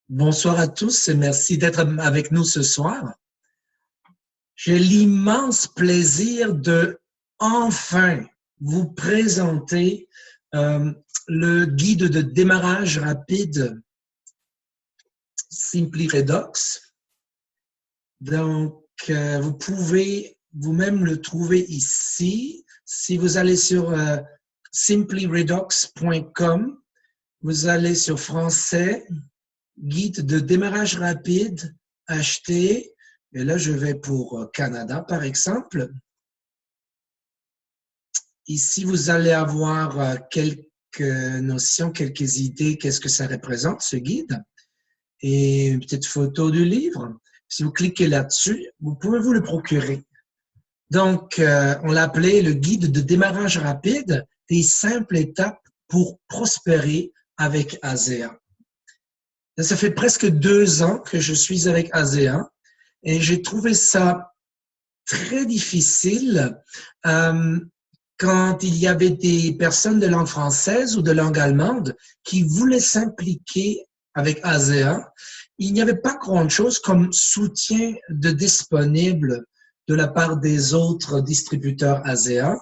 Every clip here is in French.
Bonsoir à tous et merci d'être avec nous ce soir. J'ai l'immense plaisir de enfin vous présenter le guide de démarrage rapide Simply Redox. Donc, vous pouvez vous-même le trouver ici. Si vous allez sur simplyredox.com, vous allez sur français, guide de démarrage rapide, acheter. Et là, je vais pour Canada, par exemple. Ici, vous allez avoir quelques notions, quelques idées, qu'est-ce que ça représente, ce guide. Et une petite photo du livre. Si vous cliquez là-dessus, vous pouvez vous le procurer. Donc, on l'appelait le guide de démarrage rapide, des simples étapes pour prospérer avec ASEA. Ça fait presque 2 ans que je suis avec ASEA et j'ai trouvé ça très difficile quand il y avait des personnes de langue française ou de langue allemande qui voulaient s'impliquer avec ASEA. Il n'y avait pas grand-chose comme soutien de disponible de la part des autres distributeurs ASEA,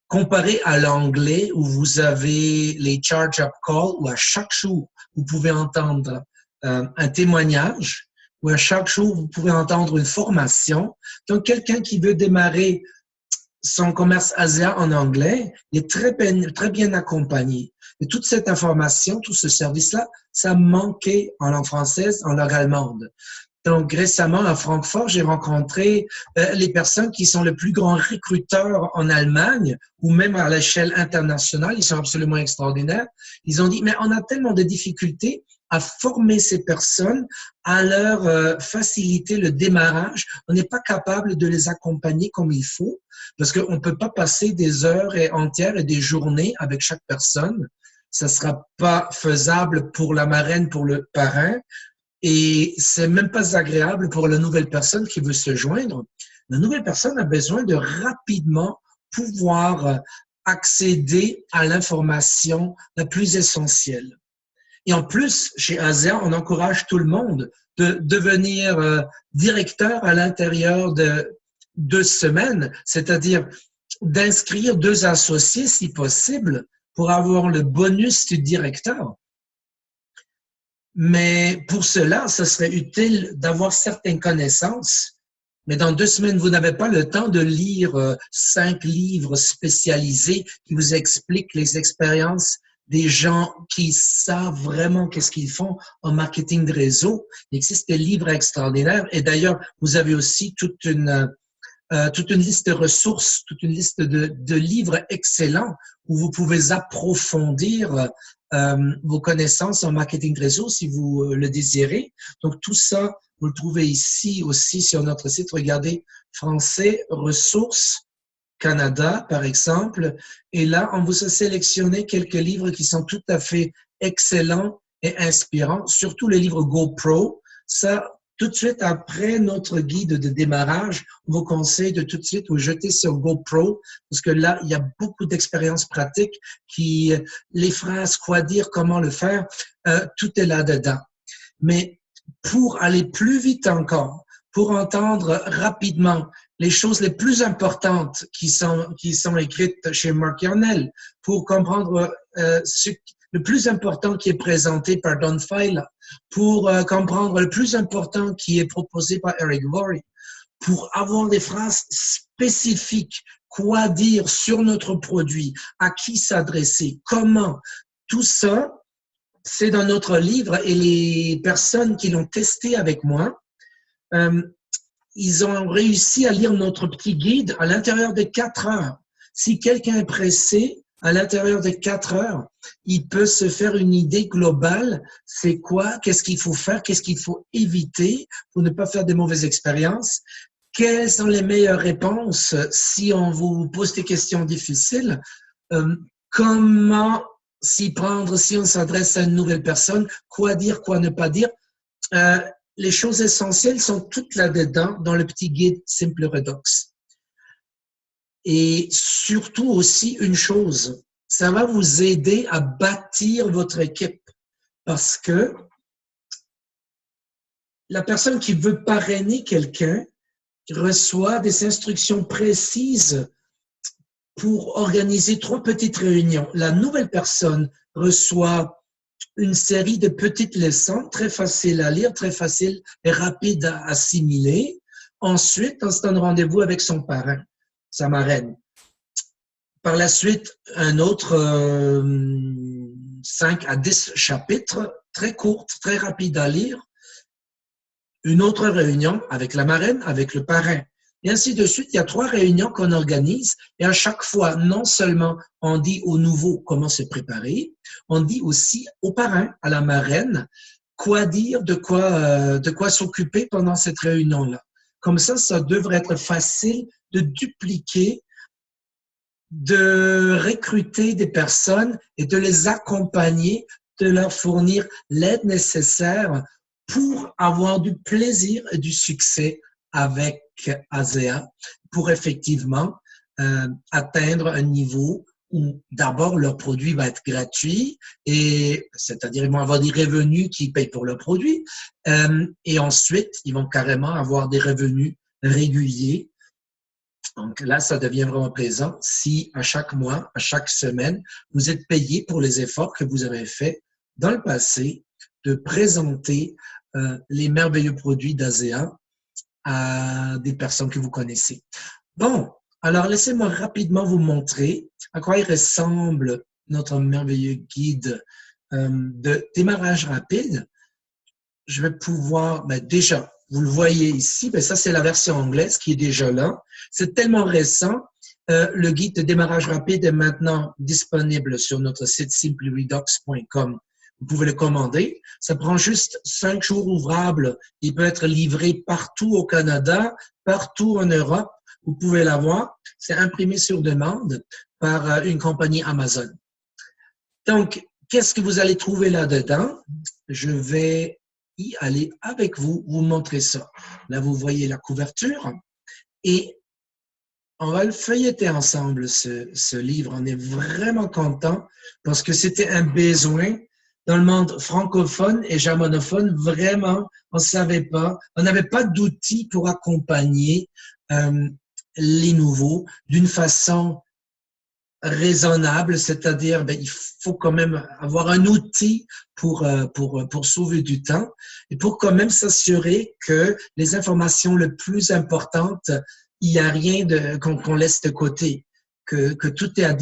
comparé à l'anglais où vous avez les charge-up calls où à chaque jour, vous pouvez entendre un témoignage où à chaque jour, vous pouvez entendre une formation. Donc, quelqu'un qui veut démarrer son commerce ASEA en anglais, il est très bien accompagné. Et toute cette information, tout ce service-là, ça manquait en langue française, en langue allemande. Donc, récemment, à Francfort, j'ai rencontré les personnes qui sont les plus grands recruteurs en Allemagne ou même à l'échelle internationale. Ils sont absolument extraordinaires. Ils ont dit, mais on a tellement de difficultés à former ces personnes, à leur faciliter le démarrage. On n'est pas capable de les accompagner comme il faut parce qu'on ne peut pas passer des heures entières et des journées avec chaque personne. Ça ne sera pas faisable pour la marraine, pour le parrain. Et c'est même pas agréable pour la nouvelle personne qui veut se joindre. La nouvelle personne a besoin de rapidement pouvoir accéder à l'information la plus essentielle. Et en plus, chez ASEA, on encourage tout le monde de devenir directeur à l'intérieur de 2 semaines, c'est-à-dire d'inscrire 2 associés si possible pour avoir le bonus du directeur. Mais pour cela, ce serait utile d'avoir certaines connaissances. Mais dans 2 semaines, vous n'avez pas le temps de lire 5 livres spécialisés qui vous expliquent les expériences des gens qui savent vraiment qu'est-ce qu'ils font en marketing de réseau. Il existe des livres extraordinaires. Et d'ailleurs, vous avez aussi toute une liste de ressources, toute une liste de livres excellents où vous pouvez approfondir vos connaissances en marketing de réseau si vous le désirez. Donc, tout ça, vous le trouvez ici aussi sur notre site. Regardez, français, ressources, Canada, par exemple. Et là, on vous a sélectionné quelques livres qui sont tout à fait excellents et inspirants, surtout le livre GoPro. Ça, tout de suite après notre guide de démarrage, on vous conseille de tout de suite vous jeter sur GoPro parce que là, il y a beaucoup d'expériences pratiques les phrases, quoi dire, comment le faire, tout est là-dedans. Mais pour aller plus vite encore, pour entendre rapidement les choses les plus importantes qui sont écrites chez Mark Yarnell, pour comprendre le plus important qui est présenté par Don Feiler, pour comprendre le plus important qui est proposé par Eric Worre, pour avoir des phrases spécifiques, quoi dire sur notre produit, à qui s'adresser, comment, tout ça, c'est dans notre livre et les personnes qui l'ont testé avec moi, ils ont réussi à lire notre petit guide à l'intérieur de 4 heures. Si quelqu'un est pressé, à l'intérieur de 4 heures, il peut se faire une idée globale. C'est quoi? Qu'est-ce qu'il faut faire? Qu'est-ce qu'il faut éviter pour ne pas faire de mauvaises expériences? Quelles sont les meilleures réponses si on vous pose des questions difficiles? Comment s'y prendre si on s'adresse à une nouvelle personne? Quoi dire, quoi ne pas dire? Les choses essentielles sont toutes là-dedans dans le petit guide Simple Redox. Et surtout aussi une chose, ça va vous aider à bâtir votre équipe parce que la personne qui veut parrainer quelqu'un reçoit des instructions précises pour organiser 3 petites réunions. La nouvelle personne reçoit une série de petites leçons très faciles à lire, très faciles et rapides à assimiler. Ensuite, on se donne rendez-vous avec son parrain, sa marraine. Par la suite, un autre 5 à 10 chapitres, très courtes, très rapides à lire. Une autre réunion avec la marraine, avec le parrain. Et ainsi de suite, il y a 3 réunions qu'on organise et à chaque fois, non seulement on dit aux nouveaux comment se préparer, on dit aussi au parrain, à la marraine, quoi dire, de quoi s'occuper pendant cette réunion-là. Comme ça devrait être facile de dupliquer, de recruter des personnes et de les accompagner, de leur fournir l'aide nécessaire pour avoir du plaisir et du succès avec ASEA, pour effectivement atteindre un niveau où d'abord leur produit va être gratuit, et c'est-à-dire ils vont avoir des revenus qui payent pour leur produit, et ensuite ils vont carrément avoir des revenus réguliers. Donc là, ça devient vraiment plaisant si à chaque mois, à chaque semaine, vous êtes payé pour les efforts que vous avez faits dans le passé de présenter les merveilleux produits d'ASEA à des personnes que vous connaissez. Bon, alors laissez-moi rapidement vous montrer à quoi il ressemble notre merveilleux guide de démarrage rapide. Je vais pouvoir, déjà, vous le voyez ici, ça c'est la version anglaise qui est déjà là. C'est tellement récent. Le guide de démarrage rapide est maintenant disponible sur notre site simplyredox.com. Vous pouvez le commander. Ça prend juste 5 jours ouvrables. Il peut être livré partout au Canada, partout en Europe. Vous pouvez l'avoir. C'est imprimé sur demande par une compagnie Amazon. Donc, qu'est-ce que vous allez trouver là-dedans? Je vais y aller avec vous, vous montrer ça. Là, vous voyez la couverture et on va le feuilleter ensemble, ce livre. On est vraiment content parce que c'était un besoin dans le monde francophone et germanophone. Vraiment, on ne savait pas, on n'avait pas d'outils pour accompagner les nouveaux d'une façon raisonnable, c'est-à-dire il faut quand même avoir un outil pour sauver du temps et pour quand même s'assurer que les informations les plus importantes, il n'y a rien qu'on laisse de côté, que tout est à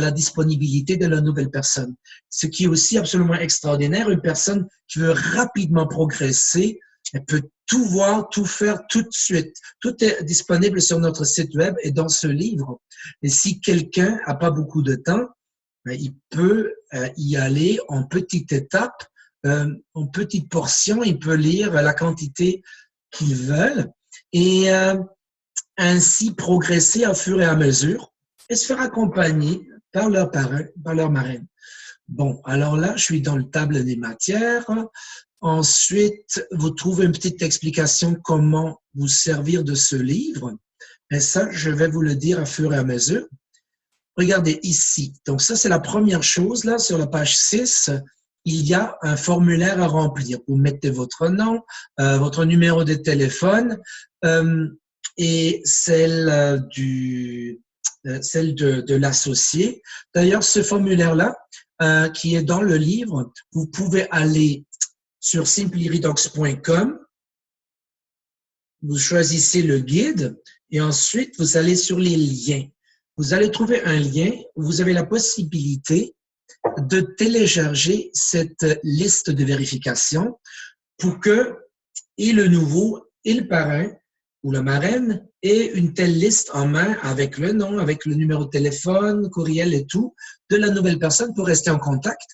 la disponibilité de la nouvelle personne. Ce qui est aussi absolument extraordinaire, une personne qui veut rapidement progresser, elle peut tout voir, tout faire tout de suite. Tout est disponible sur notre site web et dans ce livre. Et si quelqu'un n'a pas beaucoup de temps, il peut y aller en petites étapes, en petites portions. Il peut lire la quantité qu'ils veulent et ainsi progresser au fur et à mesure et se faire accompagner par leur parrain, par leur marraine. Bon, alors là, je suis dans le table des matières. Ensuite, vous trouvez une petite explication comment vous servir de ce livre. Et ça, je vais vous le dire à fur et à mesure. Regardez ici. Donc ça, c'est la première chose. Là, sur la page 6, il y a un formulaire à remplir. Vous mettez votre nom, votre numéro de téléphone et celle de l'associé. D'ailleurs, ce formulaire-là, qui est dans le livre, vous pouvez aller sur simplyredox.com, vous choisissez le guide et ensuite vous allez sur les liens. Vous allez trouver un lien où vous avez la possibilité de télécharger cette liste de vérification pour que et le nouveau et le parrain ou la marraine aient une telle liste en main avec le nom, avec le numéro de téléphone, courriel et tout de la nouvelle personne pour rester en contact.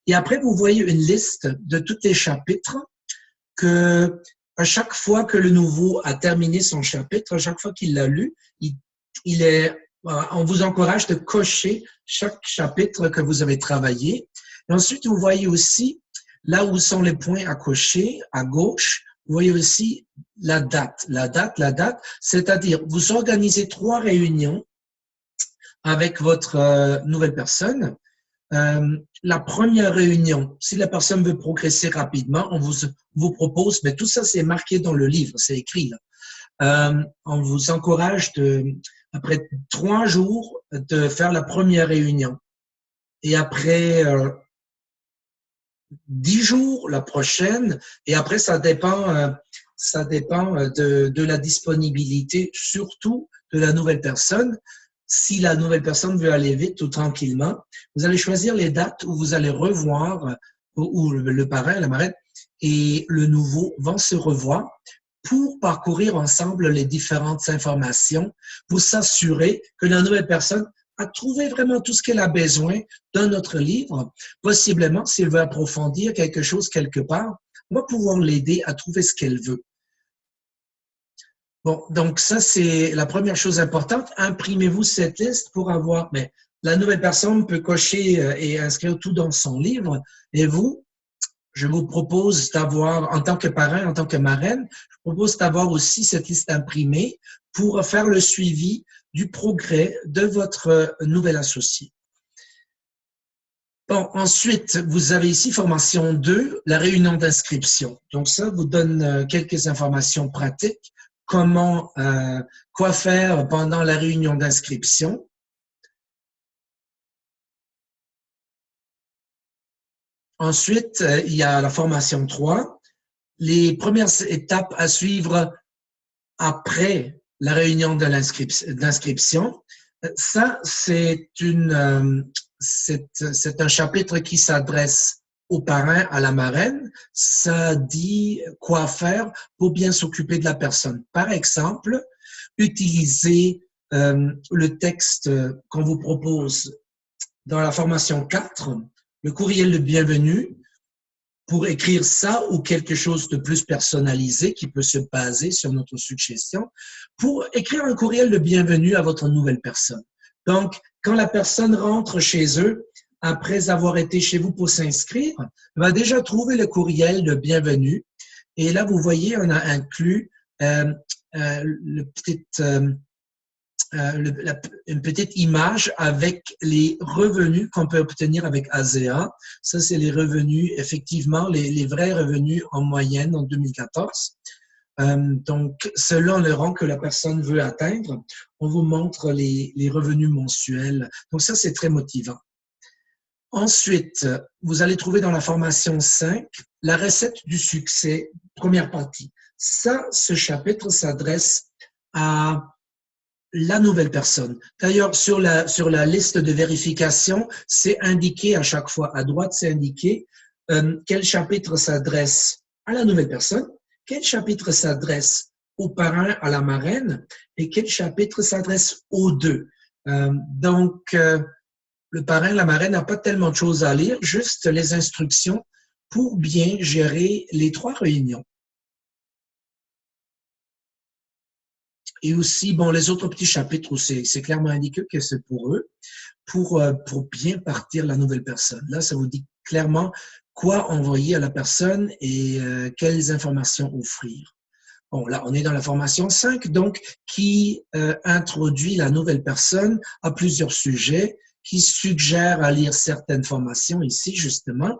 Et après, vous voyez une liste de tous les chapitres que, à chaque fois que le nouveau a terminé son chapitre, à chaque fois qu'il l'a lu, on vous encourage de cocher chaque chapitre que vous avez travaillé. Et ensuite, vous voyez aussi, là où sont les points à cocher, à gauche, vous voyez aussi la date, c'est-à-dire vous organisez 3 réunions avec votre nouvelle personne. la première réunion, si la personne veut progresser rapidement, on vous propose, mais tout ça c'est marqué dans le livre, c'est écrit là. On vous encourage après 3 jours, de faire la première réunion. Et après 10 jours, la prochaine. Et après, ça dépend de la disponibilité, surtout de la nouvelle personne. Si la nouvelle personne veut aller vite ou tranquillement, vous allez choisir les dates où vous allez revoir, où le parrain, la marraine et le nouveau vont se revoir pour parcourir ensemble les différentes informations, pour s'assurer que la nouvelle personne a trouvé vraiment tout ce qu'elle a besoin dans notre livre. Possiblement, s'il veut approfondir quelque chose quelque part, on va pouvoir l'aider à trouver ce qu'elle veut. Bon, donc ça, c'est la première chose importante. Imprimez-vous cette liste pour avoir... Mais la nouvelle personne peut cocher et inscrire tout dans son livre. Et vous, je vous propose d'avoir, en tant que parrain, en tant que marraine, je vous propose d'avoir aussi cette liste imprimée pour faire le suivi du progrès de votre nouvel associé. Bon, ensuite, vous avez ici formation 2, la réunion d'inscription. Donc ça vous donne quelques informations pratiques. Quoi faire pendant la réunion d'inscription. Ensuite, il y a la formation 3, les premières étapes à suivre après la réunion de d'inscription. Ça, c'est un chapitre qui s'adresse au parrain, à la marraine. Ça dit quoi faire pour bien s'occuper de la personne. Par exemple, utilisez le texte qu'on vous propose dans la formation 4, le courriel de bienvenue, pour écrire ça ou quelque chose de plus personnalisé qui peut se baser sur notre suggestion, pour écrire un courriel de bienvenue à votre nouvelle personne. Donc, quand la personne rentre chez eux, après avoir été chez vous pour s'inscrire, elle va déjà trouver le courriel de bienvenue. Et là, vous voyez, on a inclus une petite image avec les revenus qu'on peut obtenir avec ASEA. Ça, c'est les revenus, effectivement, les vrais revenus en moyenne en 2014. Donc, selon le rang que la personne veut atteindre, on vous montre les revenus mensuels. Donc, ça, c'est très motivant. Ensuite, vous allez trouver dans la formation 5 la recette du succès, première partie. Ça, ce chapitre s'adresse à la nouvelle personne. D'ailleurs, sur la liste de vérification, c'est indiqué à chaque fois. À droite, c'est indiqué quel chapitre s'adresse à la nouvelle personne, quel chapitre s'adresse au parrain, à la marraine, et quel chapitre s'adresse aux deux. Donc, le parrain, la marraine n'a pas tellement de choses à lire, juste les instructions pour bien gérer les 3 réunions. Et aussi, bon, les autres petits chapitres où c'est clairement indiqué que c'est pour eux, pour bien partir la nouvelle personne. Là, ça vous dit clairement quoi envoyer à la personne et quelles informations offrir. Bon, là, on est dans la formation 5, donc, qui introduit la nouvelle personne à plusieurs sujets, qui suggère à lire certaines formations ici, justement,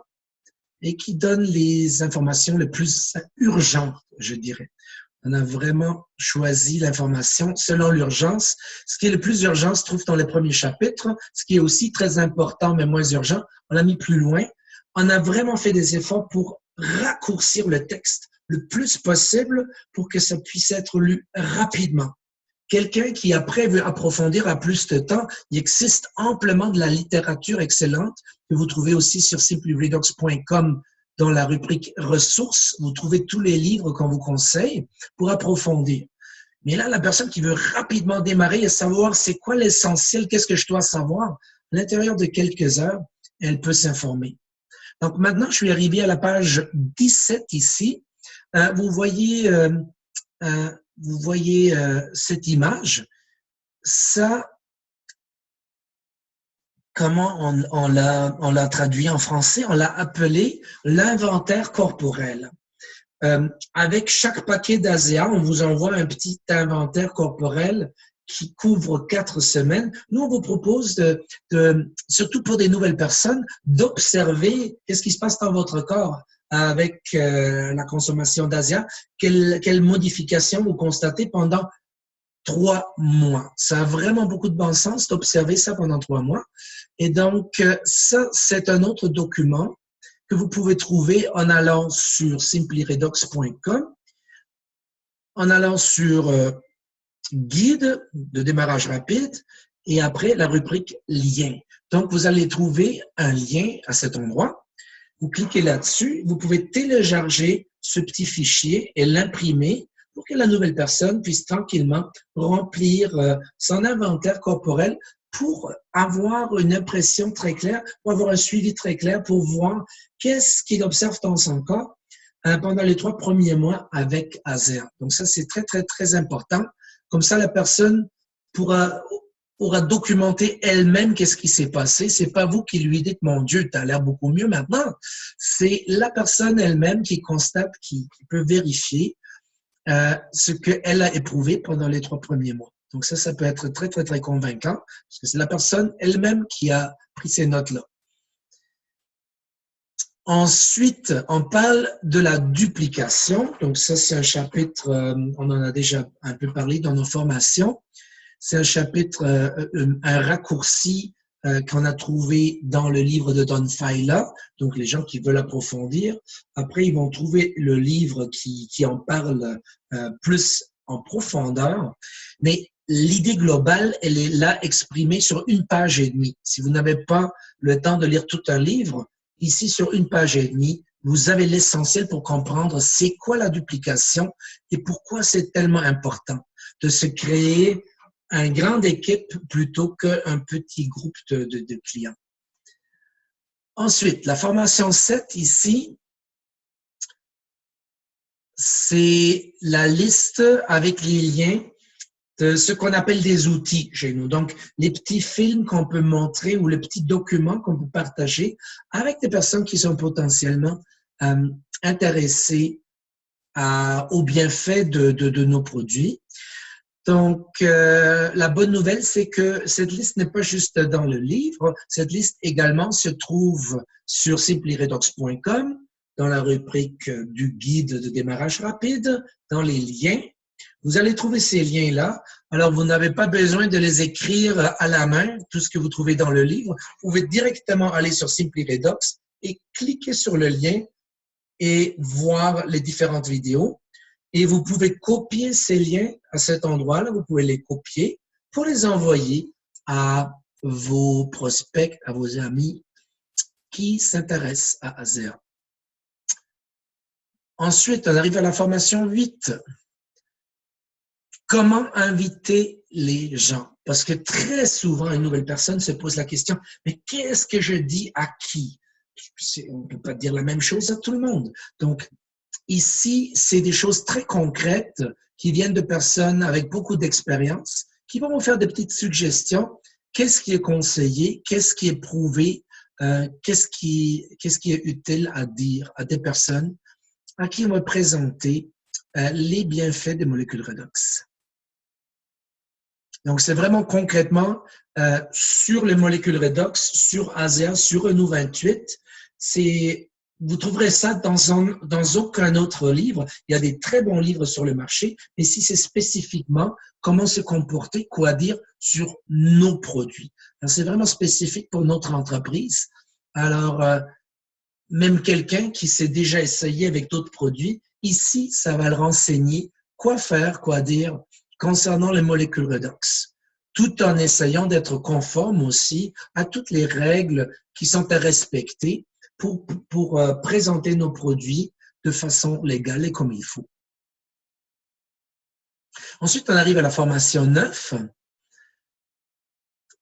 et qui donne les informations les plus urgentes, je dirais. On a vraiment choisi l'information selon l'urgence. Ce qui est le plus urgent se trouve dans les premiers chapitres. Ce qui est aussi très important, mais moins urgent, on l'a mis plus loin. On a vraiment fait des efforts pour raccourcir le texte le plus possible pour que ça puisse être lu rapidement. Quelqu'un qui après veut approfondir à plus de temps, il existe amplement de la littérature excellente que vous trouvez aussi sur simplyredox.com dans la rubrique ressources. Vous trouvez tous les livres qu'on vous conseille pour approfondir. Mais là, la personne qui veut rapidement démarrer et savoir c'est quoi l'essentiel, qu'est-ce que je dois savoir, à l'intérieur de quelques heures, elle peut s'informer. Donc maintenant, je suis arrivé à la page 17 ici. Vous voyez cette image. Ça, comment on l'a traduit en français? On l'a appelé l'inventaire corporel. Avec chaque paquet d'ASEA, on vous envoie un petit inventaire corporel qui couvre 4 semaines. Nous, on vous propose surtout pour des nouvelles personnes, d'observer qu'est-ce qui se passe dans votre corps avec la consommation d'Asia, quelles modifications vous constatez pendant 3 mois. Ça a vraiment beaucoup de bon sens d'observer ça pendant 3 mois. Et donc, ça, c'est un autre document que vous pouvez trouver en allant sur simplyredox.com, en allant sur guide de démarrage rapide et après la rubrique lien. Donc, vous allez trouver un lien à cet endroit. Vous cliquez là-dessus. Vous pouvez télécharger ce petit fichier et l'imprimer pour que la nouvelle personne puisse tranquillement remplir son inventaire corporel pour avoir une impression très claire, pour avoir un suivi très clair, pour voir qu'est-ce qu'il observe dans son corps pendant les 3 premiers mois avec ASEA. Donc ça, c'est très, très, très important. Comme ça, la personne pourra documenter elle-même qu'est-ce qui s'est passé. C'est pas vous qui lui dites, mon Dieu, tu as l'air beaucoup mieux maintenant. C'est la personne elle-même qui constate, qui peut vérifier ce qu'elle a éprouvé pendant les 3 premiers mois. Donc ça peut être très, très, très convaincant parce que c'est la personne elle-même qui a pris ces notes-là. Ensuite, on parle de la duplication. Donc ça, c'est un chapitre, on en a déjà un peu parlé dans nos formations. C'est un chapitre, un raccourci qu'on a trouvé dans le livre de Don Failla. Donc, les gens qui veulent approfondir. Après, ils vont trouver le livre qui en parle plus en profondeur. Mais l'idée globale, elle est là exprimée sur 1 page et demie. Si vous n'avez pas le temps de lire tout un livre, ici, sur 1 page et demie, vous avez l'essentiel pour comprendre c'est quoi la duplication et pourquoi c'est tellement important de se créer une grande équipe plutôt qu'un petit groupe de clients. Ensuite, la formation 7 ici, c'est la liste avec les liens de ce qu'on appelle des outils chez nous. Donc, les petits films qu'on peut montrer ou les petits documents qu'on peut partager avec des personnes qui sont potentiellement intéressées aux bienfaits de nos produits. Donc, la bonne nouvelle, c'est que cette liste n'est pas juste dans le livre. Cette liste également se trouve sur simplyredox.com, dans la rubrique du guide de démarrage rapide, dans les liens. Vous allez trouver ces liens-là. Alors, vous n'avez pas besoin de les écrire à la main, tout ce que vous trouvez dans le livre. Vous pouvez directement aller sur Simply Redox et cliquer sur le lien et voir les différentes vidéos. Et vous pouvez copier ces liens à cet endroit-là. Vous pouvez les copier pour les envoyer à vos prospects, à vos amis qui s'intéressent à ASEA. Ensuite, on arrive à la formation 8. Comment inviter les gens? Parce que très souvent, une nouvelle personne se pose la question, mais qu'est-ce que je dis à qui? On ne peut pas dire la même chose à tout le monde. Donc, ici, c'est des choses très concrètes qui viennent de personnes avec beaucoup d'expérience, qui vont vous faire des petites suggestions. Qu'est-ce qui est conseillé? Qu'est-ce qui est prouvé? Qu'est-ce qui est utile à dire à des personnes à qui on va présenter les bienfaits des molécules redox? Donc, c'est vraiment concrètement sur les molécules redox, sur ASEA, sur ENO 28. Vous trouverez ça dans aucun autre livre. Il y a des très bons livres sur le marché, mais si c'est spécifiquement comment se comporter, quoi dire sur nos produits. C'est vraiment spécifique pour notre entreprise. Alors, même quelqu'un qui s'est déjà essayé avec d'autres produits, ici, ça va le renseigner quoi faire, quoi dire concernant les molécules redox, tout en essayant d'être conforme aussi à toutes les règles qui sont à respecter pour présenter nos produits de façon légale et comme il faut. Ensuite, on arrive à la formation 9,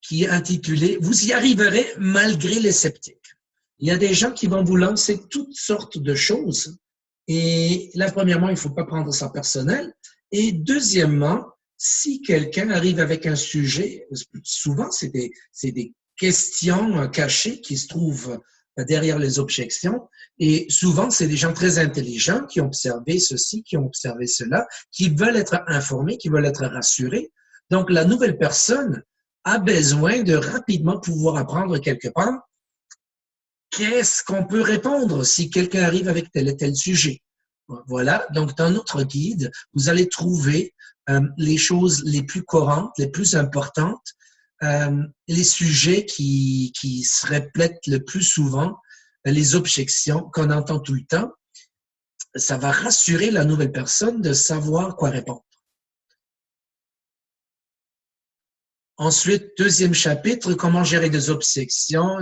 qui est intitulée « Vous y arriverez malgré les sceptiques ». Il y a des gens qui vont vous lancer toutes sortes de choses. Et là, premièrement, il ne faut pas prendre ça personnel. Et deuxièmement, si quelqu'un arrive avec un sujet, souvent, c'est des questions cachées qui se trouvent derrière les objections. Et souvent, c'est des gens très intelligents qui ont observé ceci, qui ont observé cela, qui veulent être informés, qui veulent être rassurés. Donc, la nouvelle personne a besoin de rapidement pouvoir apprendre quelque part qu'est-ce qu'on peut répondre si quelqu'un arrive avec tel et tel sujet. Voilà, donc dans notre guide, vous allez trouver les choses les plus courantes, les plus importantes, les sujets qui se répètent le plus souvent, les objections qu'on entend tout le temps. Ça va rassurer la nouvelle personne de savoir quoi répondre. Ensuite, deuxième chapitre, comment gérer des objections.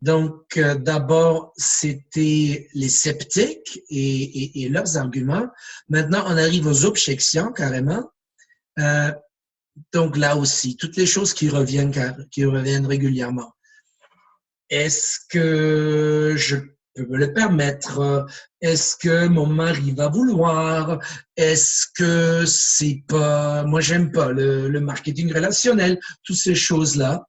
Donc, d'abord, c'était les sceptiques et leurs arguments. Maintenant, on arrive aux objections carrément. Donc, là aussi, toutes les choses qui reviennent régulièrement. Est-ce que je peux me le permettre? Est-ce que mon mari va vouloir? Est-ce que c'est pas... Moi, j'aime pas le marketing relationnel, toutes ces choses-là.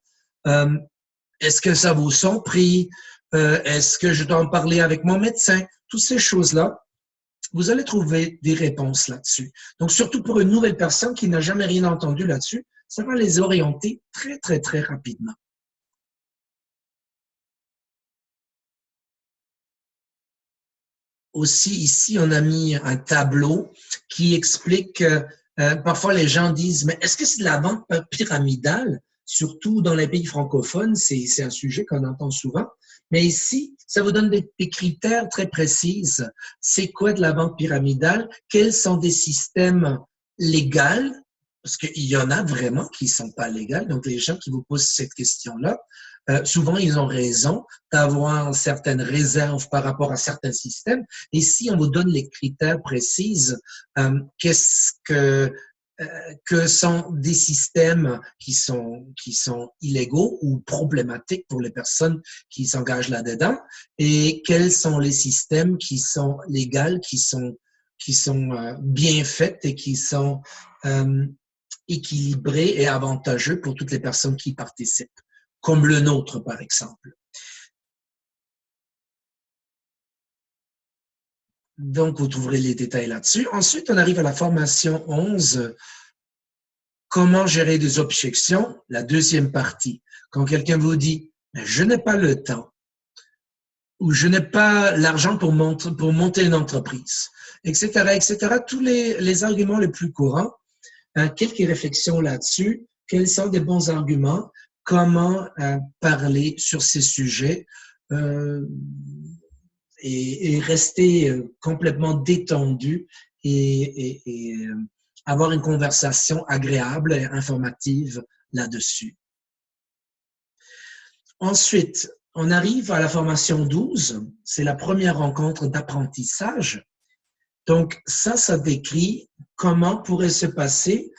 Est-ce que ça vaut son prix? Est-ce que je dois en parler avec mon médecin? Toutes ces choses-là, vous allez trouver des réponses là-dessus. Donc, surtout pour une nouvelle personne qui n'a jamais rien entendu là-dessus, ça va les orienter très, très, très rapidement. Aussi, ici, on a mis un tableau qui explique que parfois les gens disent, mais est-ce que c'est de la vente pyramidale? Surtout dans les pays francophones, c'est un sujet qu'on entend souvent. Mais ici, ça vous donne des critères très précis. C'est quoi de la vente pyramidale? Quels sont des systèmes légaux? Parce qu'il y en a vraiment qui ne sont pas légaux. Donc, les gens qui vous posent cette question-là, souvent, ils ont raison d'avoir certaines réserves par rapport à certains systèmes. Et si on vous donne les critères précis, qu'est-ce que sont des systèmes qui sont illégaux ou problématiques pour les personnes qui s'engagent là-dedans et quels sont les systèmes qui sont légaux, qui sont bien faits et qui sont équilibrés et avantageux pour toutes les personnes qui participent, comme le nôtre, par exemple. Donc, vous trouverez les détails là-dessus. Ensuite, on arrive à la formation 11. Comment gérer des objections? La deuxième partie. Quand quelqu'un vous dit « je n'ai pas le temps » ou « je n'ai pas l'argent pour monter une entreprise », etc., etc. Tous les arguments les plus courants. Quelques réflexions là-dessus. Quels sont des bons arguments? Comment parler sur ces sujets et rester complètement détendu et avoir une conversation agréable et informative là-dessus. Ensuite, on arrive à la formation 12. C'est la première rencontre d'apprentissage. Donc, ça décrit comment pourrait se passer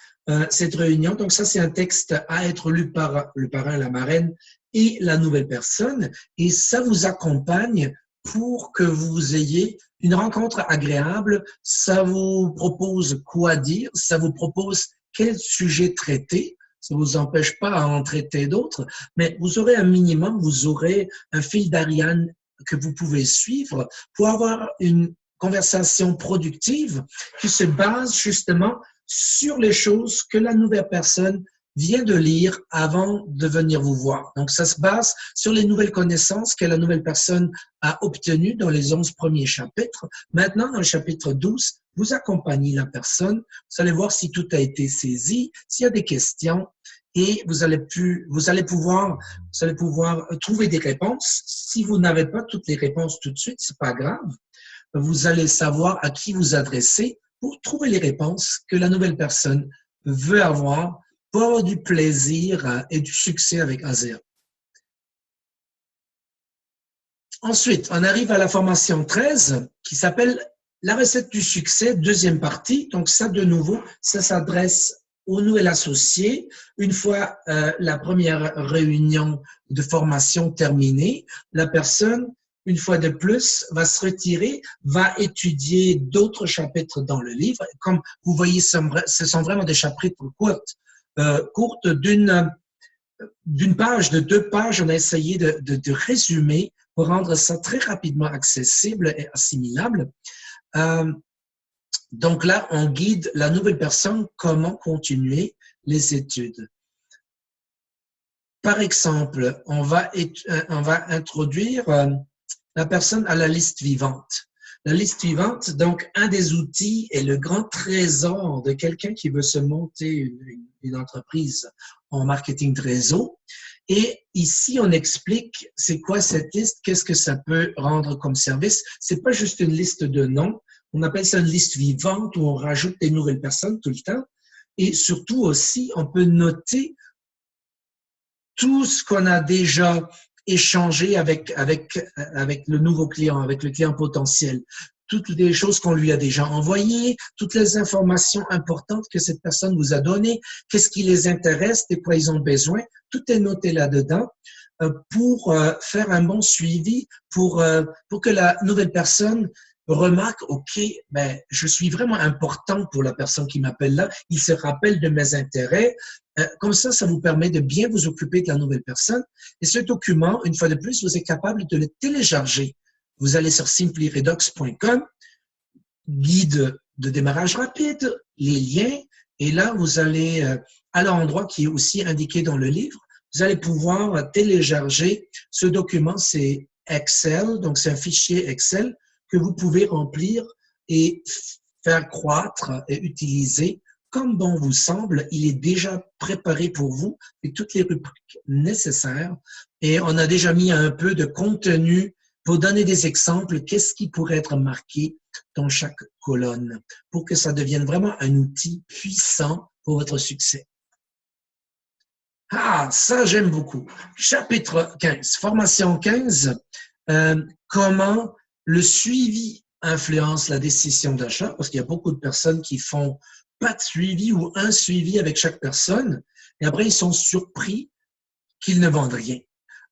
cette réunion. Donc, ça, c'est un texte à être lu par le parrain, la marraine et la nouvelle personne. Et ça vous accompagne pour que vous ayez une rencontre agréable. Ça vous propose quoi dire, ça vous propose quel sujet traiter. Ça ne vous empêche pas à en traiter d'autres, mais vous aurez un minimum, vous aurez un fil d'Ariane que vous pouvez suivre pour avoir une conversation productive qui se base justement sur les choses que la nouvelle personne vient de lire avant de venir vous voir. Donc, ça se base sur les nouvelles connaissances que la nouvelle personne a obtenues dans les 11 premiers chapitres. Maintenant, dans le chapitre 12, vous accompagnez la personne, vous allez voir si tout a été saisi, s'il y a des questions, et vous allez pouvoir trouver des réponses. Si vous n'avez pas toutes les réponses tout de suite, c'est pas grave. Vous allez savoir à qui vous adresser pour trouver les réponses que la nouvelle personne veut avoir pour avoir du plaisir et du succès avec ASEA. Ensuite, on arrive à la formation 13 qui s'appelle la recette du succès, deuxième partie. Donc ça, de nouveau, ça s'adresse aux nouveaux associés. Une fois la première réunion de formation terminée, la personne, une fois de plus, va se retirer, va étudier d'autres chapitres dans le livre. Comme vous voyez, ce sont vraiment des chapitres courtes d'une page, de 2 pages. On a essayé de résumer pour rendre ça très rapidement accessible et assimilable. Donc là, on guide la nouvelle personne comment continuer les études. Par exemple, on va introduire la personne à la liste vivante. La liste vivante, donc, un des outils est le grand trésor de quelqu'un qui veut se monter une entreprise en marketing de réseau. Et ici, on explique c'est quoi cette liste, qu'est-ce que ça peut rendre comme service. C'est pas juste une liste de noms. On appelle ça une liste vivante où on rajoute des nouvelles personnes tout le temps. Et surtout aussi, on peut noter tout ce qu'on a déjà échangé avec le nouveau client, avec le client potentiel. Toutes les choses qu'on lui a déjà envoyées, toutes les informations importantes que cette personne vous a données, qu'est-ce qui les intéresse, de quoi ils ont besoin, tout est noté là-dedans pour faire un bon suivi, pour que la nouvelle personne remarque, OK, ben, je suis vraiment important pour la personne qui m'appelle là, il se rappelle de mes intérêts. Comme ça vous permet de bien vous occuper de la nouvelle personne. Et ce document, une fois de plus, vous êtes capable de le télécharger. Vous allez sur simplyredox.com, guide de démarrage rapide, les liens, et là, vous allez à l'endroit qui est aussi indiqué dans le livre, vous allez pouvoir télécharger ce document, c'est Excel, donc c'est un fichier Excel que vous pouvez remplir et faire croître et utiliser comme bon vous semble. Il est déjà préparé pour vous avec toutes les rubriques nécessaires et on a déjà mis un peu de contenu pour donner des exemples, qu'est-ce qui pourrait être marqué dans chaque colonne pour que ça devienne vraiment un outil puissant pour votre succès. Ah, ça j'aime beaucoup. Chapitre 15, formation 15, comment le suivi influence la décision d'achat, parce qu'il y a beaucoup de personnes qui font pas de suivi ou un suivi avec chaque personne, et après ils sont surpris qu'ils ne vendent rien.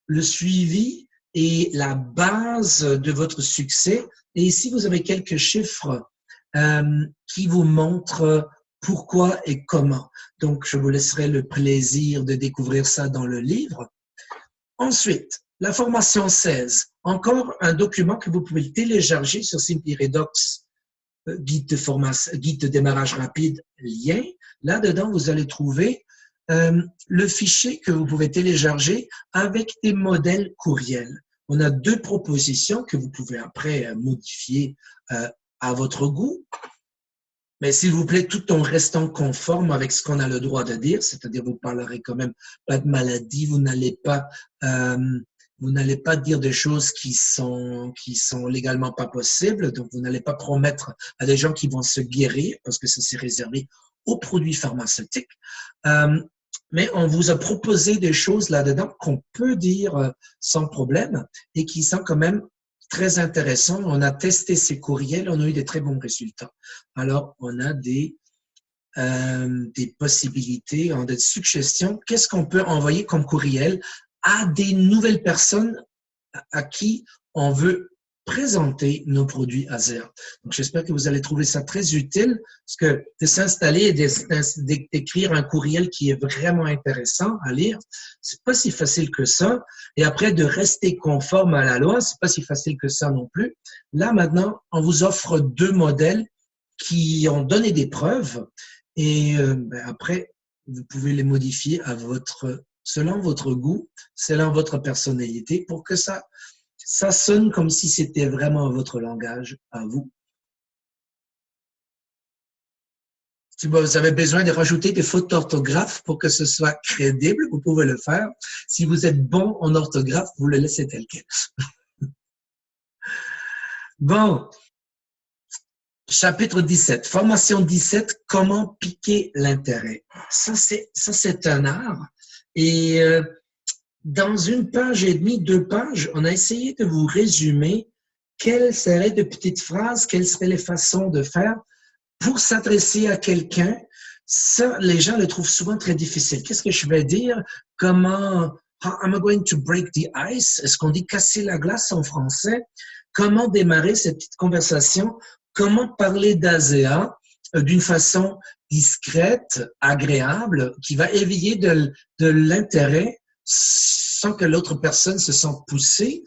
Le suivi est la base de votre succès, et ici vous avez quelques chiffres qui vous montrent pourquoi et comment. Donc, je vous laisserai le plaisir de découvrir ça dans le livre. Ensuite, la formation 16, encore un document que vous pouvez télécharger sur Simply Redox, guide de démarrage rapide, lien. Là-dedans, vous allez trouver le fichier que vous pouvez télécharger avec des modèles courriels. On a deux propositions que vous pouvez après modifier à votre goût. Mais s'il vous plaît, tout en restant conforme avec ce qu'on a le droit de dire, c'est-à-dire vous parlerez quand même pas de maladie, vous n'allez pas dire des choses qui sont légalement pas possibles, donc vous n'allez pas promettre à des gens qui vont se guérir, parce que ça c'est réservé aux produits pharmaceutiques. Mais on vous a proposé des choses là-dedans qu'on peut dire sans problème et qui sont quand même très intéressant. On a testé ces courriels, on a eu des très bons résultats. Alors, on a des possibilités, on a des suggestions. Qu'est-ce qu'on peut envoyer comme courriel à des nouvelles personnes à qui on veut présenter nos produits ASEA. Donc, j'espère que vous allez trouver ça très utile, parce que de s'installer et d'écrire un courriel qui est vraiment intéressant à lire, c'est pas si facile que ça. Et après, de rester conforme à la loi, c'est pas si facile que ça non plus. Là, maintenant, on vous offre deux modèles qui ont donné des preuves et après, vous pouvez les modifier selon votre goût, selon votre personnalité pour que ça sonne comme si c'était vraiment votre langage à vous. Si vous avez besoin de rajouter des fautes d'orthographe pour que ce soit crédible, vous pouvez le faire. Si vous êtes bon en orthographe, vous le laissez tel quel. Bon, chapitre 17, formation 17, comment piquer l'intérêt. Ça, c'est un art. Et dans une page et demie, 2 pages, on a essayé de vous résumer quelles seraient de petites phrases, quelles seraient les façons de faire pour s'adresser à quelqu'un. Ça, les gens le trouvent souvent très difficile. Qu'est-ce que je vais dire? Comment, how am I going to break the ice? Est-ce qu'on dit casser la glace en français? Comment démarrer cette petite conversation? Comment parler d'ASEA d'une façon discrète, agréable, qui va éveiller de l'intérêt sans que l'autre personne se sente poussée.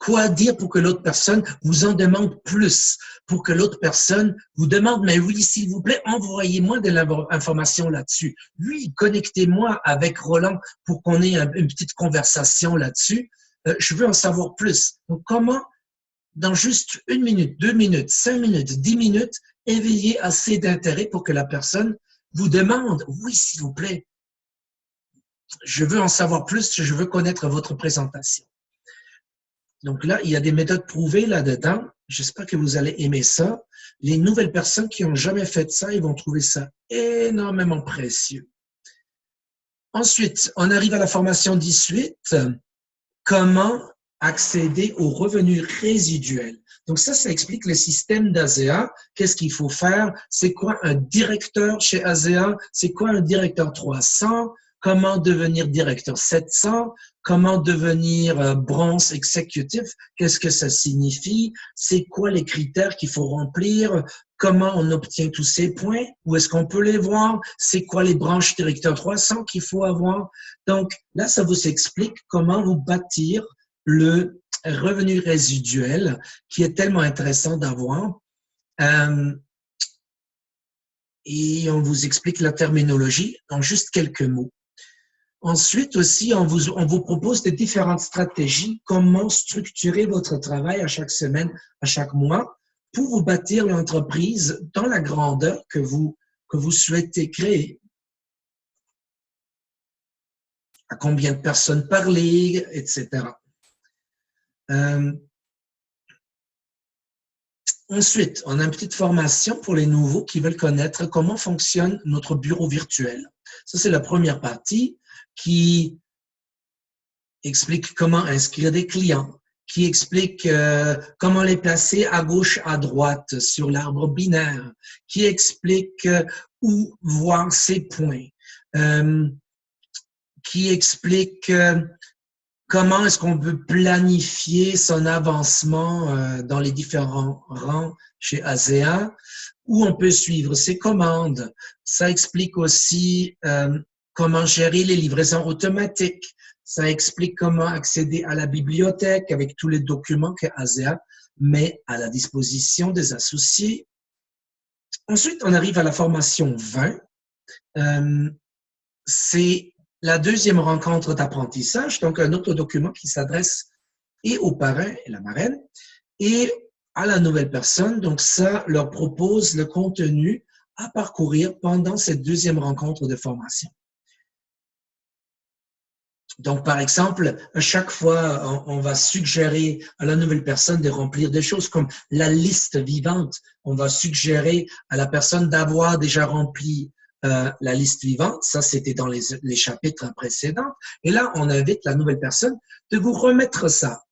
quoi dire pour que l'autre personne vous en demande plus, pour que l'autre personne vous demande, mais oui, s'il vous plaît, envoyez-moi de l'information là-dessus. Oui, connectez-moi avec Roland pour qu'on ait une petite conversation là-dessus. Je veux en savoir plus. Donc, comment, dans juste 1 minute, 2 minutes, 5 minutes, 10 minutes, éveiller assez d'intérêt pour que la personne vous demande, oui, s'il vous plaît, je veux en savoir plus, je veux connaître votre présentation. Donc là, il y a des méthodes prouvées là-dedans. J'espère que vous allez aimer ça. Les nouvelles personnes qui n'ont jamais fait ça, ils vont trouver ça énormément précieux. Ensuite, on arrive à la formation 18. Comment accéder aux revenus résiduels? Donc ça explique le système d'ASEA. Qu'est-ce qu'il faut faire? C'est quoi un directeur chez ASEA? C'est quoi un directeur 300? Comment devenir directeur 700? Comment devenir bronze exécutif? Qu'est-ce que ça signifie? C'est quoi les critères qu'il faut remplir? Comment on obtient tous ces points? Où est-ce qu'on peut les voir? C'est quoi les branches directeur 300 qu'il faut avoir? Donc là, ça vous explique comment vous bâtir le revenu résiduel qui est tellement intéressant d'avoir. Et on vous explique la terminologie en juste quelques mots. Ensuite aussi, on vous propose des différentes stratégies, comment structurer votre travail à chaque semaine, à chaque mois, pour vous bâtir l'entreprise dans la grandeur que vous souhaitez créer. À combien de personnes parler, etc. Ensuite, on a une petite formation pour les nouveaux qui veulent connaître comment fonctionne notre bureau virtuel. Ça, c'est la première partie qui explique comment inscrire des clients, qui explique comment les placer à gauche, à droite sur l'arbre binaire, qui explique où voir ses points, qui explique comment est-ce qu'on peut planifier son avancement dans les différents rangs chez ASEA, où on peut suivre ses commandes. Ça explique aussi comment gérer les livraisons automatiques. Ça explique comment accéder à la bibliothèque avec tous les documents que ASEA met à la disposition des associés. Ensuite, on arrive à la formation 20. C'est la deuxième rencontre d'apprentissage, donc un autre document qui s'adresse et aux parrains et la marraine et à la nouvelle personne. Donc ça leur propose le contenu à parcourir pendant cette deuxième rencontre de formation. Donc, par exemple, à chaque fois, on va suggérer à la nouvelle personne de remplir des choses comme la liste vivante. On va suggérer à la personne d'avoir déjà rempli la liste vivante. Ça, c'était dans les chapitres précédents. Et là, on invite la nouvelle personne de vous remettre ça,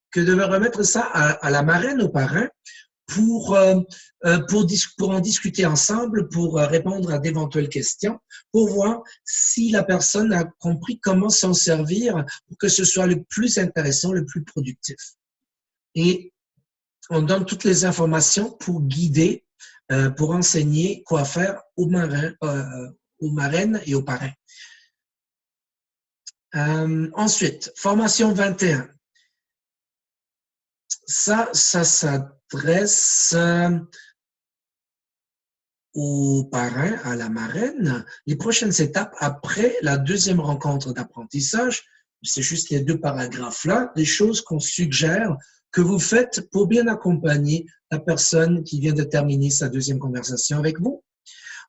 à la marraine, au parrain, pour en discuter ensemble, pour répondre à d'éventuelles questions, pour voir si la personne a compris comment s'en servir pour que ce soit le plus intéressant, le plus productif. Et on donne toutes les informations pour guider, pour enseigner quoi faire aux marraines et aux parrains. Ensuite, formation 21. Ça s'adresse aux parrains, à la marraine. Les prochaines étapes après la deuxième rencontre d'apprentissage, c'est juste les 2 paragraphes-là, des choses qu'on suggère que vous faites pour bien accompagner la personne qui vient de terminer sa deuxième conversation avec vous.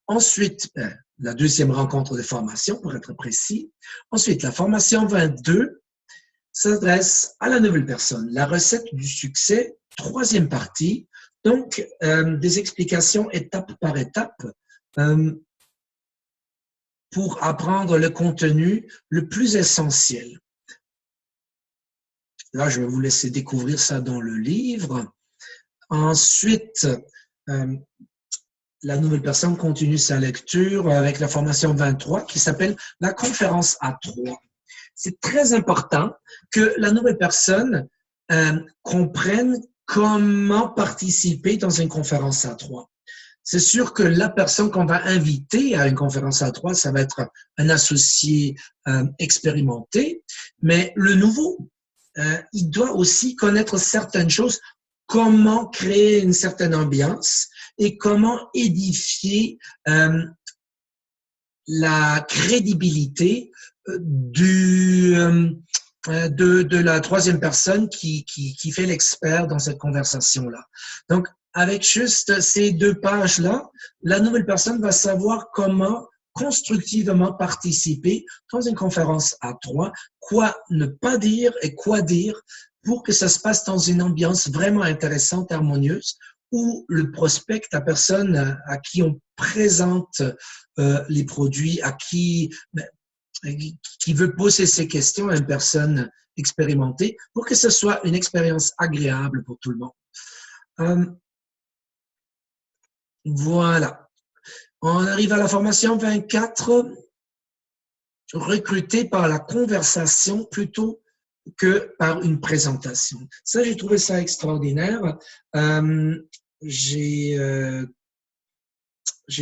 Ensuite, la deuxième rencontre de formation, pour être précis. Ensuite, la formation 22 s'adresse à la nouvelle personne. La recette du succès, 3e partie. Donc, des explications étape par étape pour apprendre le contenu le plus essentiel. Là, je vais vous laisser découvrir ça dans le livre. Ensuite, la nouvelle personne continue sa lecture avec la formation 23 qui s'appelle la conférence A3. C'est très important que la nouvelle personne comprenne comment participer dans une conférence A3. C'est sûr que la personne qu'on va inviter à une conférence A3, ça va être un associé expérimenté, mais le nouveau, il doit aussi connaître certaines choses, comment créer une certaine ambiance et comment édifier la crédibilité de la troisième personne qui fait l'expert dans cette conversation-là. Donc, avec juste ces 2 pages-là, la nouvelle personne va savoir comment constructivement participer dans une conférence à 3, quoi ne pas dire et quoi dire pour que ça se passe dans une ambiance vraiment intéressante, harmonieuse, où le prospect, la personne à qui on présente les produits, qui veut poser ses questions à une personne expérimentée, pour que ce soit une expérience agréable pour tout le monde. Voilà. On arrive à la formation 24, recruter par la conversation plutôt que par une présentation. Ça, j'ai trouvé ça extraordinaire. J'ai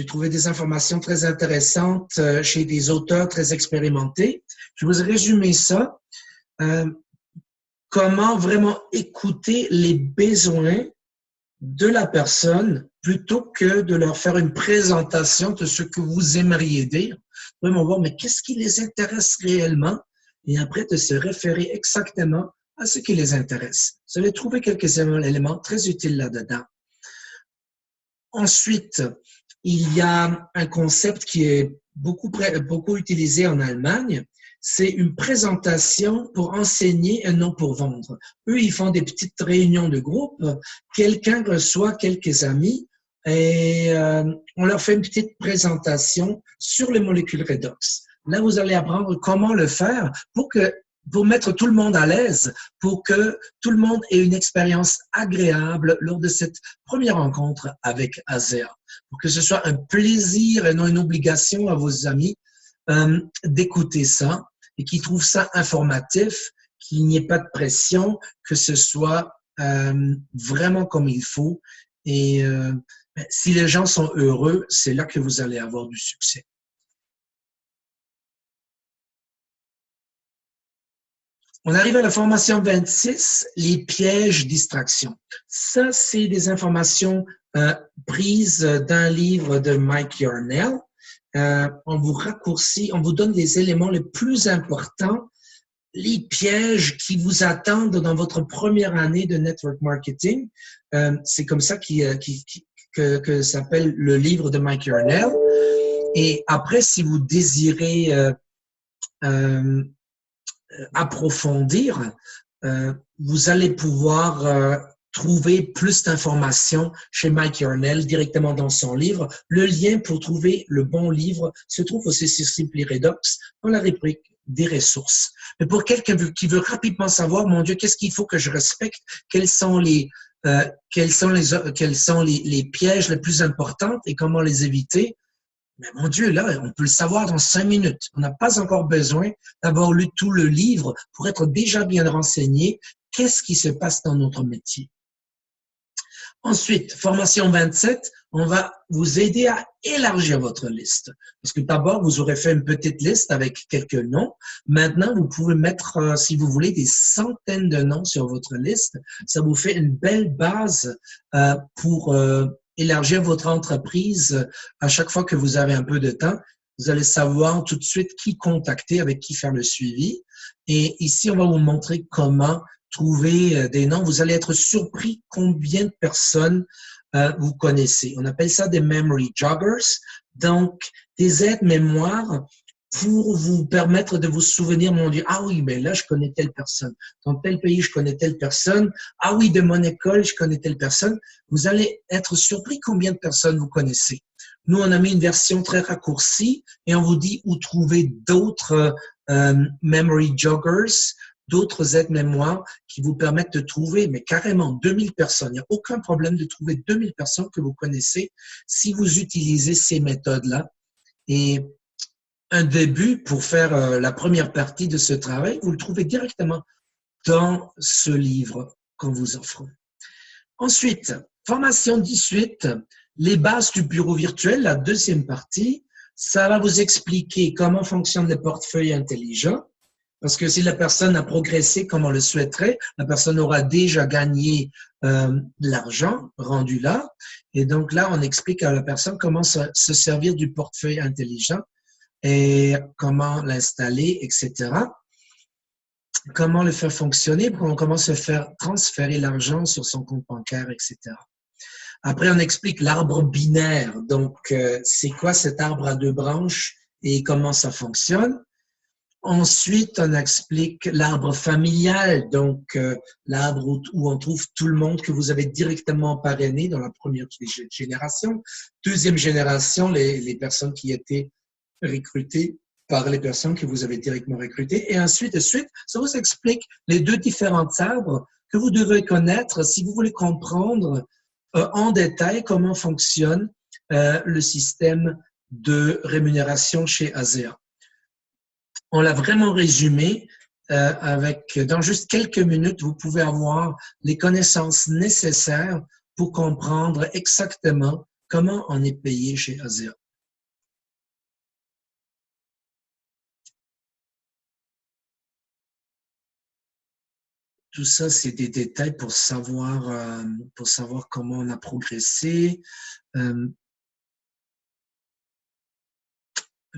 trouvé des informations très intéressantes chez des auteurs très expérimentés. Je vous ai résumé ça. Comment vraiment écouter les besoins de la personne plutôt que de leur faire une présentation de ce que vous aimeriez dire. Vraiment voir, mais qu'est-ce qui les intéresse réellement? Et après, de se référer exactement à ce qui les intéresse. Vous allez trouver quelques éléments très utiles là-dedans. Ensuite, il y a un concept qui est beaucoup utilisé en Allemagne. C'est une présentation pour enseigner et non pour vendre. Eux, ils font des petites réunions de groupe. Quelqu'un reçoit quelques amis et on leur fait une petite présentation sur les molécules redox. Là, vous allez apprendre comment le faire pour mettre tout le monde à l'aise, pour que tout le monde ait une expérience agréable lors de cette première rencontre avec ASEA. Pour que ce soit un plaisir et non une obligation à vos amis d'écouter ça et qu'ils trouvent ça informatif, qu'il n'y ait pas de pression, que ce soit vraiment comme il faut. Et si les gens sont heureux, c'est là que vous allez avoir du succès. On arrive à la formation 26, les pièges distraction. Ça, c'est des informations prises d'un livre de Mike Yarnell. On vous raccourcit, on vous donne les éléments les plus importants, les pièges qui vous attendent dans votre première année de network marketing. C'est comme ça que s'appelle le livre de Mike Yarnell. Et après, si vous désirez approfondir, vous allez pouvoir trouver plus d'informations chez Mike Yarnell directement dans son livre. Le lien pour trouver le bon livre se trouve aussi sur Simply Redox dans la rubrique des ressources. Mais pour quelqu'un qui veut rapidement savoir, mon Dieu, qu'est-ce qu'il faut que je respecte? Quels sont les pièges les plus importants et comment les éviter? Mais mon Dieu, là, on peut le savoir dans 5 minutes. On n'a pas encore besoin d'avoir lu tout le livre pour être déjà bien renseigné. Qu'est-ce qui se passe dans notre métier? Ensuite, formation 27, on va vous aider à élargir votre liste. Parce que d'abord, vous aurez fait une petite liste avec quelques noms. Maintenant, vous pouvez mettre, si vous voulez, des centaines de noms sur votre liste. Ça vous fait une belle base pour élargir votre entreprise à chaque fois que vous avez un peu de temps. Vous allez savoir tout de suite qui contacter, avec qui faire le suivi. Et ici, on va vous montrer comment trouver des noms. Vous allez être surpris combien de personnes vous connaissez. On appelle ça des memory joggers, donc des aides-mémoire pour vous permettre de vous souvenir, mon Dieu, ah oui, ben là, je connais telle personne. Dans tel pays, je connais telle personne. Ah oui, de mon école, je connais telle personne. Vous allez être surpris combien de personnes vous connaissez. Nous, on a mis une version très raccourcie et on vous dit où trouver d'autres memory joggers, d'autres aides-mémoire qui vous permettent de trouver, mais carrément 2000 personnes. Il n'y a aucun problème de trouver 2000 personnes que vous connaissez si vous utilisez ces méthodes-là. Et un début pour faire la première partie de ce travail, vous le trouvez directement dans ce livre qu'on vous offre. Ensuite, formation 18, les bases du bureau virtuel, la deuxième partie, ça va vous expliquer comment fonctionnent les portefeuilles intelligents. Parce que si la personne a progressé comme on le souhaiterait, la personne aura déjà gagné l'argent rendu là. Et donc là, on explique à la personne comment se servir du portefeuille intelligent et comment l'installer, etc. Comment le faire fonctionner, comment se faire transférer l'argent sur son compte bancaire, etc. Après, on explique l'arbre binaire. Donc, c'est quoi cet arbre à deux branches et comment ça fonctionne? Ensuite, on explique l'arbre familial, donc l'arbre où on trouve tout le monde que vous avez directement parrainé dans la première génération. Deuxième génération, les personnes qui étaient recrutées par les personnes que vous avez directement recrutées. Et ensuite, de suite, ça vous explique les deux différents arbres que vous devez connaître si vous voulez comprendre en détail comment fonctionne le système de rémunération chez Azea. On l'a vraiment résumé dans juste quelques minutes, vous pouvez avoir les connaissances nécessaires pour comprendre exactement comment on est payé chez Azea. Tout ça, c'est des détails pour savoir comment on a progressé.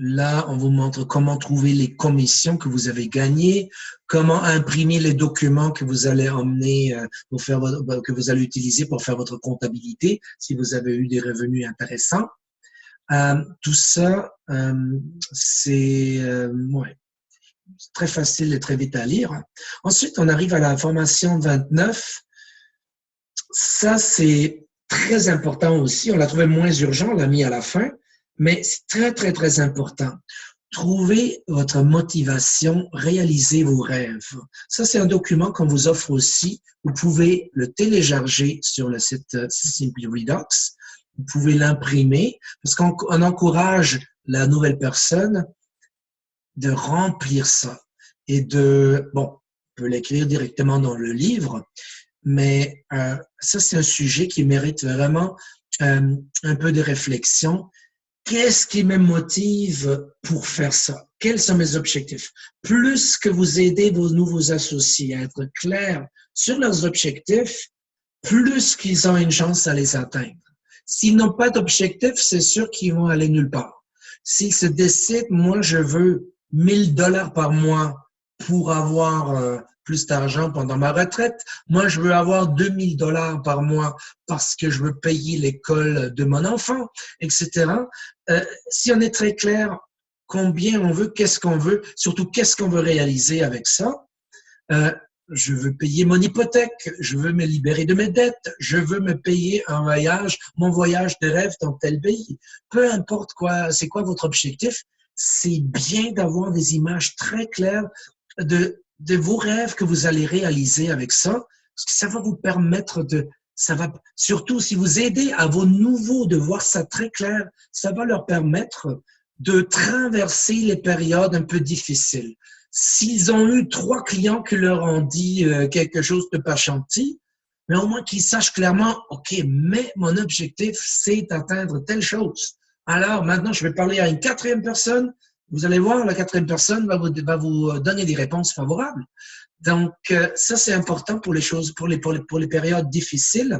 Là, on vous montre comment trouver les commissions que vous avez gagnées, comment imprimer les documents que vous allez emmener que vous allez utiliser pour faire votre comptabilité si vous avez eu des revenus intéressants. Tout ça, c'est très facile et très vite à lire. Ensuite, on arrive à la formation 29. Ça, c'est très important aussi. On l'a trouvé moins urgent, on l'a mis à la fin. Mais c'est très, très, très important. Trouvez votre motivation, réalisez vos rêves. Ça, c'est un document qu'on vous offre aussi. Vous pouvez le télécharger sur le site Simply Redux. Vous pouvez l'imprimer parce qu'on encourage la nouvelle personne de remplir ça et on peut l'écrire directement dans le livre, mais ça, c'est un sujet qui mérite vraiment un peu de réflexion. Qu'est-ce qui me motive pour faire ça? Quels sont mes objectifs? Plus que vous aidez vos nouveaux associés à être clairs sur leurs objectifs, plus qu'ils ont une chance à les atteindre. S'ils n'ont pas d'objectif, c'est sûr qu'ils vont aller nulle part. S'ils se décident, moi, je veux 1000 dollars par mois pour avoir plus d'argent pendant ma retraite. Moi, je veux avoir 2000 dollars par mois parce que je veux payer l'école de mon enfant, etc. Si on est très clair, combien on veut, qu'est-ce qu'on veut, surtout qu'est-ce qu'on veut réaliser avec ça. Je veux payer mon hypothèque, je veux me libérer de mes dettes, je veux me payer un voyage, mon voyage de rêve dans tel pays. Peu importe quoi, c'est quoi votre objectif, c'est bien d'avoir des images très claires de vos rêves que vous allez réaliser avec ça, parce que ça va vous permettre surtout si vous aidez à vos nouveaux de voir ça très clair, ça va leur permettre de traverser les périodes un peu difficiles. S'ils ont eu 3 clients qui leur ont dit quelque chose de pas gentil, mais au moins qu'ils sachent clairement, OK, mais mon objectif, c'est d'atteindre telle chose. Alors, maintenant, je vais parler à une 4e personne. Vous allez voir, la 4e personne va vous donner des réponses favorables. Donc, ça, c'est important pour les choses, pour les périodes difficiles,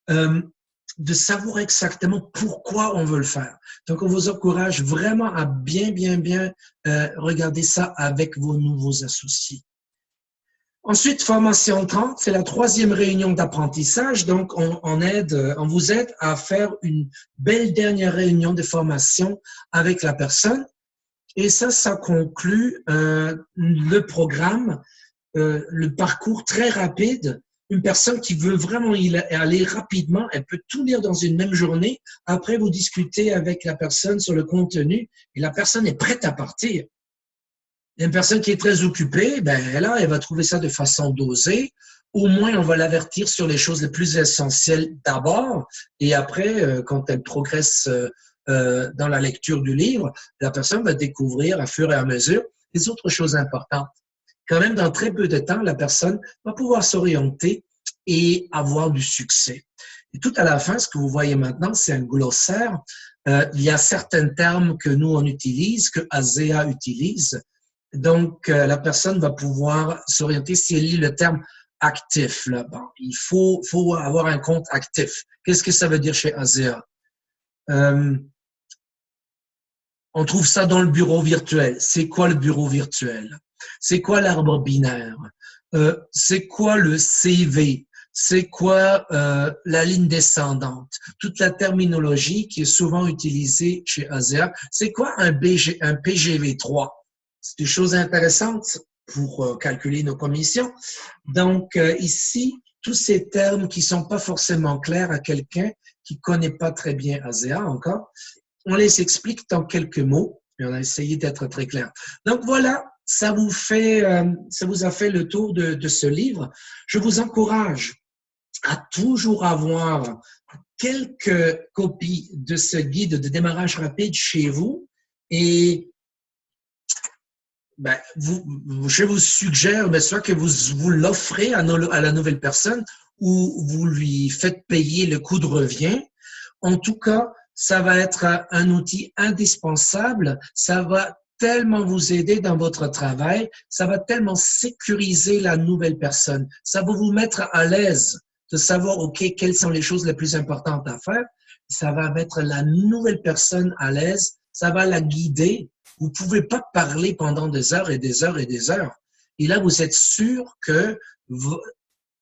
de savoir exactement pourquoi on veut le faire. Donc, on vous encourage vraiment à bien regarder ça avec vos nouveaux associés. Ensuite, formation 30, c'est la 3e réunion d'apprentissage. Donc, on vous aide à faire une belle dernière réunion de formation avec la personne. Et ça conclut le programme, le parcours très rapide. Une personne qui veut vraiment y aller rapidement, elle peut tout lire dans une même journée. Après, vous discutez avec la personne sur le contenu et la personne est prête à partir. Une personne qui est très occupée, là, elle va trouver ça de façon dosée. Au moins, on va l'avertir sur les choses les plus essentielles d'abord. Et après, quand elle progresse dans la lecture du livre, la personne va découvrir à fur et à mesure les autres choses importantes. Quand même, dans très peu de temps, la personne va pouvoir s'orienter et avoir du succès. Et tout à la fin, ce que vous voyez maintenant, c'est un glossaire. Il y a certains termes que nous, on utilise, que Azea utilise, Donc, la personne va pouvoir s'orienter si elle lit le terme actif. Là. Bon, il faut avoir un compte actif. Qu'est-ce que ça veut dire chez ASEA? On trouve ça dans le bureau virtuel. C'est quoi le bureau virtuel? C'est quoi l'arbre binaire? C'est quoi le CV? C'est quoi la ligne descendante? Toute la terminologie qui est souvent utilisée chez ASEA. C'est quoi un PGV3? C'est des choses intéressantes pour calculer nos commissions. Donc, ici, tous ces termes qui sont pas forcément clairs à quelqu'un qui connaît pas très bien ASEA encore, on les explique dans quelques mots et on a essayé d'être très clair. Donc voilà, ça vous a fait le tour de ce livre. Je vous encourage à toujours avoir quelques copies de ce guide de démarrage rapide chez vous et je vous suggère soit que vous l'offrez à la nouvelle personne ou vous lui faites payer le coût de revient. En tout cas, ça va être un outil indispensable. Ça va tellement vous aider dans votre travail. Ça va tellement sécuriser la nouvelle personne. Ça va vous mettre à l'aise de savoir, OK, quelles sont les choses les plus importantes à faire. Ça va mettre la nouvelle personne à l'aise. Ça va la guider. Vous ne pouvez pas parler pendant des heures et des heures et des heures. Et là, vous êtes sûr que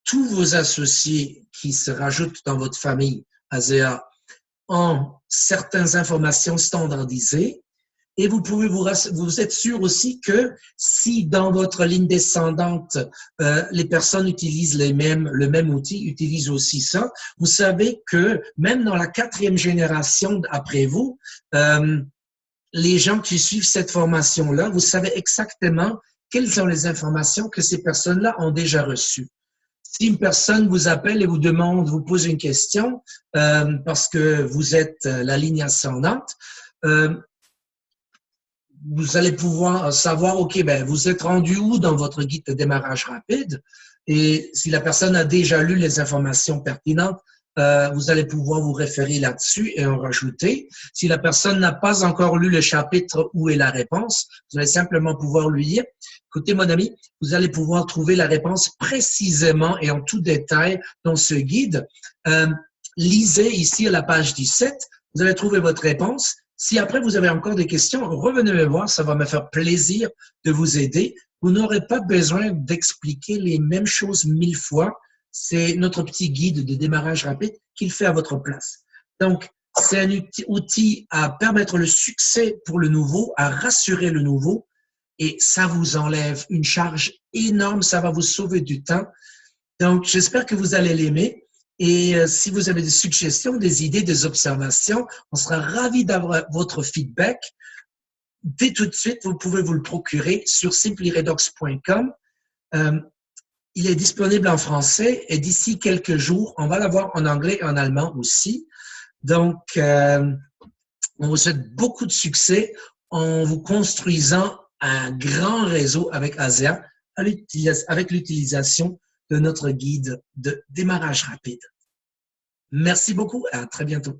tous vos associés qui se rajoutent dans votre famille ASEA ont certaines informations standardisées et vous êtes sûr aussi que si dans votre ligne descendante, les personnes utilisent le même outil, utilisent aussi ça, vous savez que même dans la 4e génération après vous, les gens qui suivent cette formation-là, vous savez exactement quelles sont les informations que ces personnes-là ont déjà reçues. Si une personne vous appelle et vous demande, vous pose une question parce que vous êtes la ligne ascendante, vous allez pouvoir savoir, OK, vous êtes rendu où dans votre guide de démarrage rapide? Et si la personne a déjà lu les informations pertinentes, vous allez pouvoir vous référer là-dessus et en rajouter. Si la personne n'a pas encore lu le chapitre où est la réponse, vous allez simplement pouvoir lui dire, écoutez mon ami, vous allez pouvoir trouver la réponse précisément et en tout détail dans ce guide. Lisez ici à la page 17, vous allez trouver votre réponse. Si après vous avez encore des questions, revenez me voir, ça va me faire plaisir de vous aider. Vous n'aurez pas besoin d'expliquer les mêmes choses 1000 fois. C'est notre petit guide de démarrage rapide qu'il fait à votre place. Donc, c'est un outil à permettre le succès pour le nouveau, à rassurer le nouveau, et ça vous enlève une charge énorme, ça va vous sauver du temps. Donc, j'espère que vous allez l'aimer. Et si vous avez des suggestions, des idées, des observations, on sera ravis d'avoir votre feedback. Dès tout de suite, vous pouvez vous le procurer sur simplyredox.com. Il est disponible en français et d'ici quelques jours, on va l'avoir en anglais et en allemand aussi. Donc, on vous souhaite beaucoup de succès en vous construisant un grand réseau avec ASEA avec l'utilisation de notre guide de démarrage rapide. Merci beaucoup et à très bientôt.